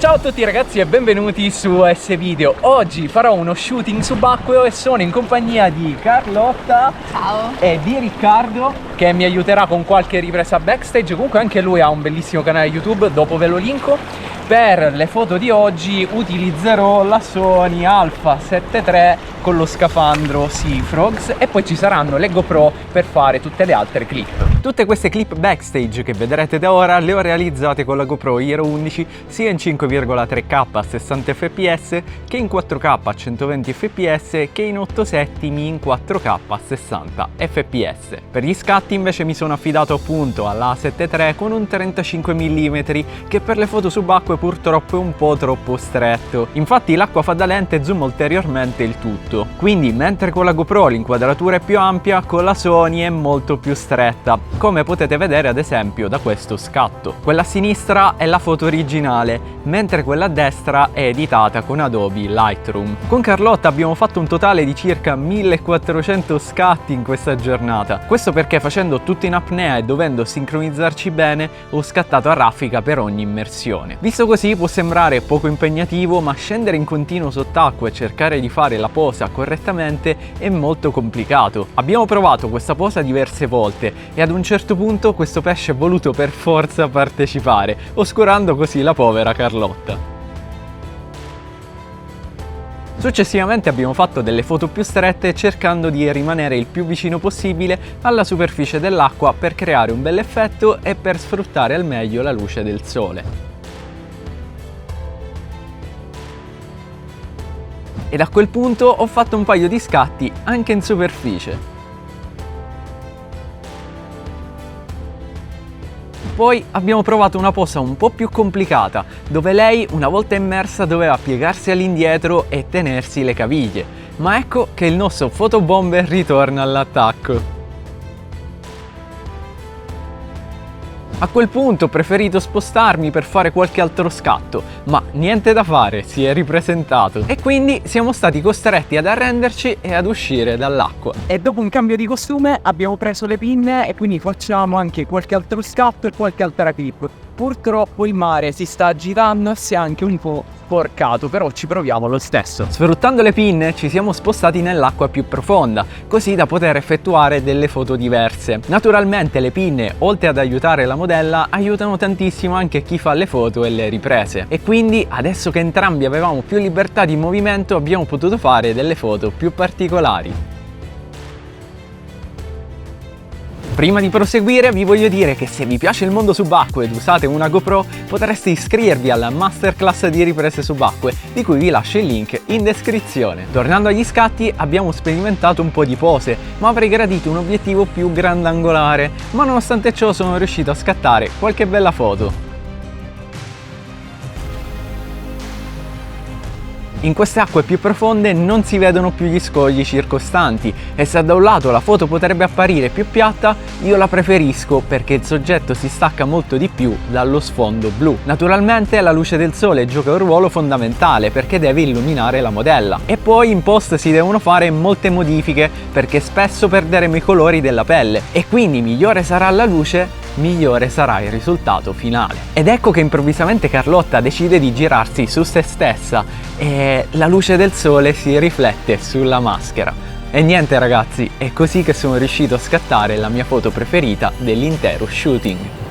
Ciao a tutti ragazzi e benvenuti su S-Video. Oggi farò uno shooting subacqueo e sono in compagnia di Carlotta. Ciao. E di Riccardo, che mi aiuterà con qualche ripresa backstage. Comunque anche lui ha un bellissimo canale YouTube, dopo ve lo linko. Per le foto di oggi utilizzerò la Sony Alpha 7 III con lo scafandro Sea Frogs e poi ci saranno le GoPro per fare tutte le altre clip. Tutte queste clip backstage che vedrete da ora le ho realizzate con la GoPro Hero 11 sia in 5,3K a 60 fps che in 4K a 120 fps che in 8 settimi in 4K a 60 fps. Per gli scatti invece mi sono affidato appunto alla A7 III con un 35 mm che per le foto subacquee purtroppo è un po' troppo stretto. Infatti l'acqua fa da lente e zooma ulteriormente il tutto. Quindi mentre con la GoPro l'inquadratura è più ampia, con la Sony è molto più stretta, come potete vedere ad esempio da questo scatto. Quella a sinistra è la foto originale, mentre quella a destra è editata con Adobe Lightroom. Con Carlotta abbiamo fatto un totale di circa 1400 scatti in questa giornata. Questo perché facendo tutto in apnea e dovendo sincronizzarci bene ho scattato a raffica per ogni immersione. Visto così può sembrare poco impegnativo, ma scendere in continuo sott'acqua e cercare di fare la posa correttamente è molto complicato. Abbiamo provato questa posa diverse volte e ad un certo punto questo pesce ha voluto per forza partecipare, oscurando così la povera Carlotta. Successivamente abbiamo fatto delle foto più strette cercando di rimanere il più vicino possibile alla superficie dell'acqua per creare un bel effetto e per sfruttare al meglio la luce del sole. E da quel punto ho fatto un paio di scatti anche in superficie. Poi abbiamo provato una posa un po' più complicata, dove lei, una volta immersa, doveva piegarsi all'indietro e tenersi le caviglie. Ma ecco che il nostro fotobomber ritorna all'attacco. A quel punto ho preferito spostarmi per fare qualche altro scatto, ma niente da fare, si è ripresentato. E quindi siamo stati costretti ad arrenderci e ad uscire dall'acqua. E dopo un cambio di costume abbiamo preso le pinne e quindi facciamo anche qualche altro scatto e qualche altra clip. Purtroppo il mare si sta agitando e si è anche un po' sporcato, però ci proviamo lo stesso. Sfruttando le pinne ci siamo spostati nell'acqua più profonda, così da poter effettuare delle foto diverse. Naturalmente le pinne, oltre ad aiutare la modella, aiutano tantissimo anche chi fa le foto e le riprese. E quindi adesso che entrambi avevamo più libertà di movimento abbiamo potuto fare delle foto più particolari. Prima di proseguire vi voglio dire che se vi piace il mondo subacqueo ed usate una GoPro potreste iscrivervi alla masterclass di riprese subacquee di cui vi lascio il link in descrizione. Tornando agli scatti abbiamo sperimentato un po' di pose, ma avrei gradito un obiettivo più grandangolare, ma nonostante ciò sono riuscito a scattare qualche bella foto. In queste acque più profonde non si vedono più gli scogli circostanti e se da un lato la foto potrebbe apparire più piatta, io la preferisco perché il soggetto si stacca molto di più dallo sfondo blu. Naturalmente la luce del sole gioca un ruolo fondamentale perché deve illuminare la modella. E poi in post si devono fare molte modifiche perché spesso perderemo i colori della pelle e quindi migliore sarà la luce, migliore sarà il risultato finale. Ed ecco che improvvisamente Carlotta decide di girarsi su se stessa e la luce del sole si riflette sulla maschera. E niente ragazzi, è così che sono riuscito a scattare la mia foto preferita dell'intero shooting.